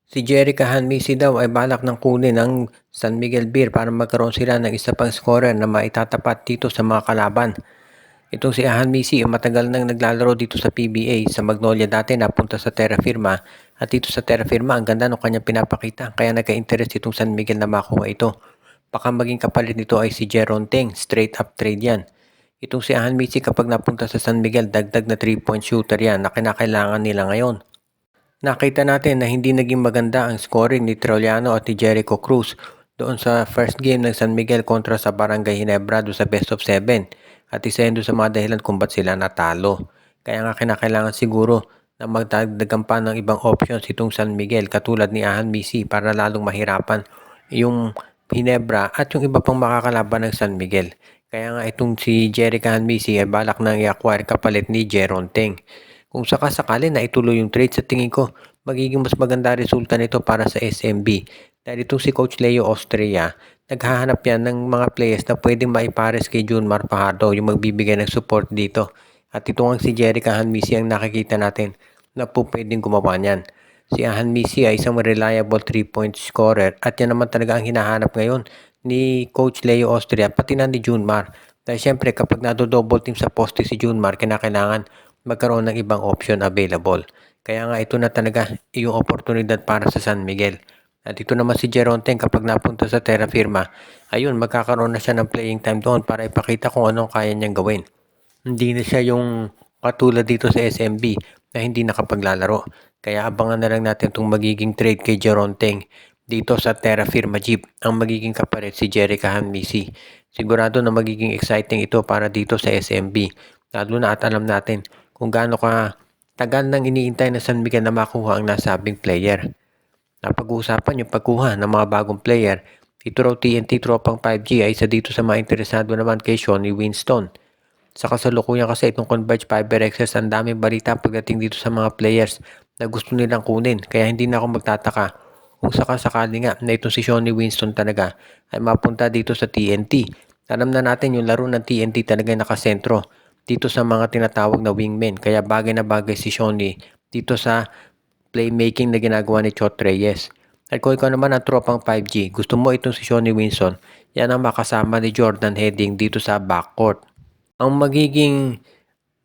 Si Jerica Hanmisi daw ay balak ng kunin ng San Miguel Beer para magkaroon sila ng isa pang scorer na maitatapat dito sa mga kalaban. Itong si Hanmisi ay matagal nang naglalaro dito sa PBA. Sa Magnolia dati napunta sa Terra Firma. At dito sa Terra Firma ang ganda ng kanyang pinapakita. Kaya nagka-interest itong San Miguel na makuha ito. Baka maging kapalit nito ay si Jeron Teng. Straight up trade yan. Itong si Hanmisi kapag napunta sa San Miguel, dagdag na 3-point shooter yan na kinakailangan nila ngayon. Nakita natin na hindi naging maganda ang scoring ni Trojano at ni Jericho Cruz doon sa first game ng San Miguel kontra sa Barangay Ginebra doon sa best of 7 at isa yun doon sa mga dahilan kung ba't sila natalo. Kaya nga kinakailangan siguro na magdagdagan pa ng ibang options itong San Miguel katulad ni Ahan Misi para lalong mahirapan yung Ginebra at yung iba pang makakalaban ng San Miguel. Kaya nga itong si Jericho Hanmisi ay balak nang i-acquire kapalit ni Jeron Teng. Kung sakasakali na ituloy yung trade, sa tingin ko magiging mas maganda resulta nito para sa SMB. Dahil itong si Coach Leo Austria, naghahanap yan ng mga players na pwedeng maipares kay Junmar Fajardo yung magbibigay ng support dito. At ito ang si Jerica Hanmisi ang nakikita natin na po pwedeng gumawa niyan. Si Hanmisi ay isang reliable 3-point scorer at yan naman talaga ang hinahanap ngayon ni Coach Leo Austria pati na ni Junmar. Dahil syempre kapag nado-double team sa poste si Junmar, kinakailangan magkaroon ng ibang option available. Kaya nga ito na talaga yung oportunidad para sa San Miguel. At ito naman si Jeron Teng kapag napunta sa Terra Firma, ayun magkakaroon na siya ng playing time doon para ipakita kung anong kaya niyang gawin. Hindi na siya yung katulad dito sa SMB na hindi nakapaglalaro. Kaya abangan na lang natin itong magiging trade kay Jeron Teng dito sa Terra Firma Jeep. Ang magiging kapalit si Jerica Hanmisi. Sigurado na magiging exciting ito para dito sa SMB. Lalo na at alam natin kung gaano ka tagal nang iniintay na San Miguel na makuha ang nasabing player. Napag-uusapan yung pagkuha ng mga bagong player. Ito raw TNT Tropang 5G ay isa dito sa mga interesado naman kay Shawnee Winston. Sa kasalukuyan kasi itong Converge Fiber Access, ang daming balita pagdating dito sa mga players na gusto nilang kunin. Kaya hindi na ako magtataka kung sakasakali nga na itong si Shawnee Winston talaga ay mapunta dito sa TNT. Alam na natin yung laro ng TNT talaga nakasentro dito sa mga tinatawag na wingmen. Kaya bagay na bagay si Shawnee dito sa playmaking na ginagawa ni Chot Reyes. At kung ikaw naman ang tropang 5G, gusto mo itong si Shawnee Winston, yan ang makasama ni Jordan Heading dito sa backcourt. Ang magiging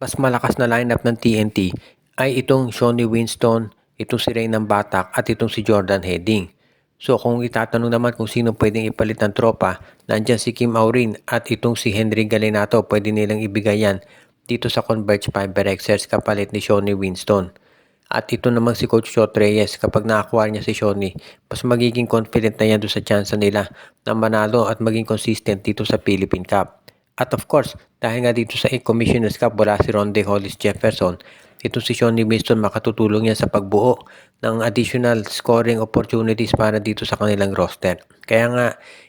mas malakas na lineup ng TNT ay itong Shawnee Winston, itong si Reynan Batak at itong si Jordan Heading. So kung itatanong naman kung sino pwedeng ipalit ng tropa, nandyan si Kim Aurin at itong si Henry Galinato, pwede nilang ibigay yan dito sa Converge Fiber Access kapalit ni Shawnee Winston. At ito namang si Coach Chot Reyes, kapag na-acquire niya si Shawnee, mas magiging confident na yan doon sa chance nila na manalo at maging consistent dito sa Philippine Cup. At of course, dahil nga dito sa Commissioner's Cup wala si Ronde Hollis Jefferson, ito si Shawnee Winston makatutulong yan sa pagbuo ng additional scoring opportunities para dito sa kanilang roster. Kaya nga,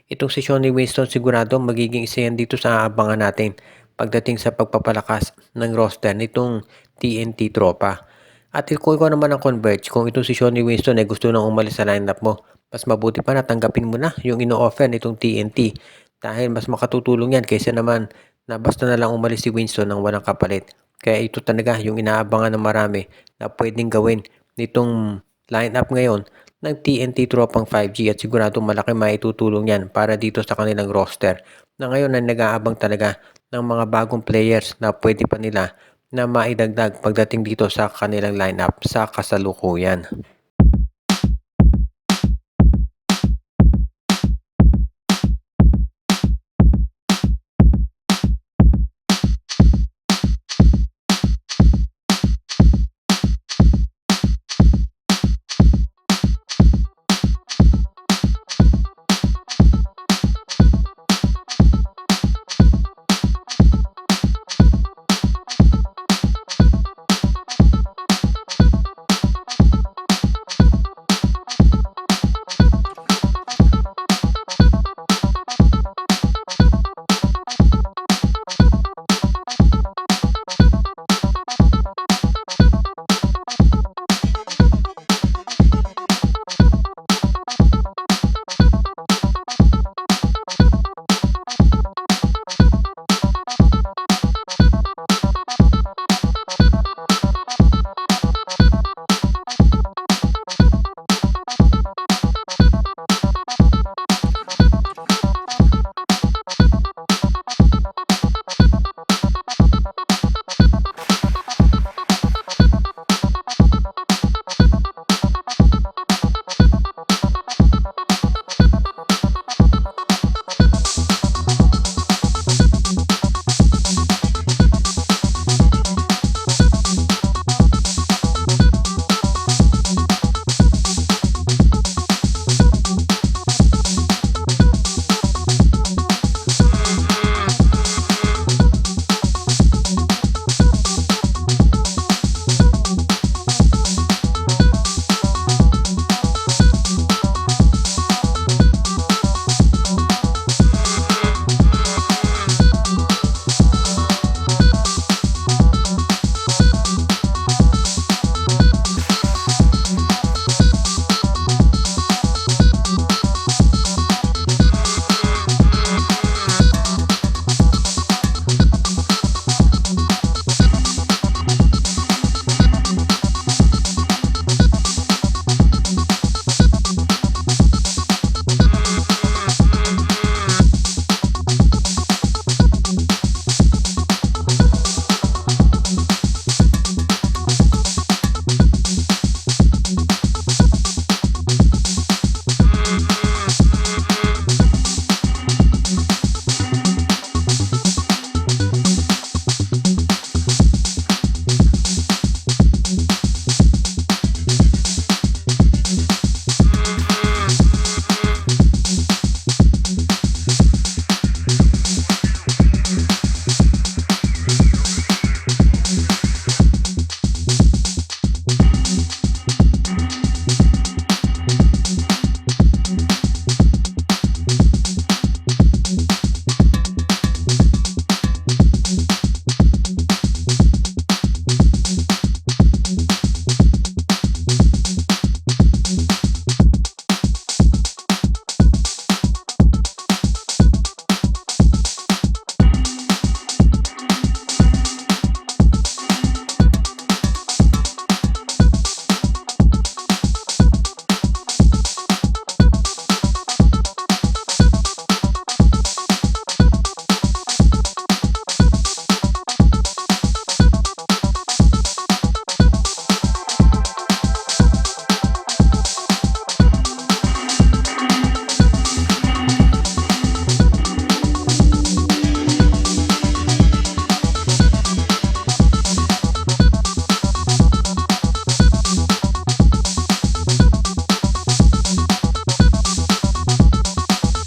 itong si Shawnee Winston sigurado magiging isa yan dito sa aabangan natin pagdating sa pagpapalakas ng roster nitong TNT Tropa. At kung ikaw naman ang Converge, kung itong si Shawnee Winston ay gusto nang umalis sa lineup mo, mas mabuti pa na tanggapin mo na yung ino-offer nitong TNT dahil mas makatutulong yan kaysa naman na basta na lang umalis si Winston ng walang kapalit. Kaya ito talaga yung inaabangan ng marami na pwedeng gawin nitong lineup ngayon ng TNT Tropang 5G at sigurado malaki maitutulong yan para dito sa kanilang roster na ngayon ay nag-aabang talaga ng mga bagong players na pwede pa nila na maidagdag pagdating dito sa kanilang lineup sa kasalukuyan.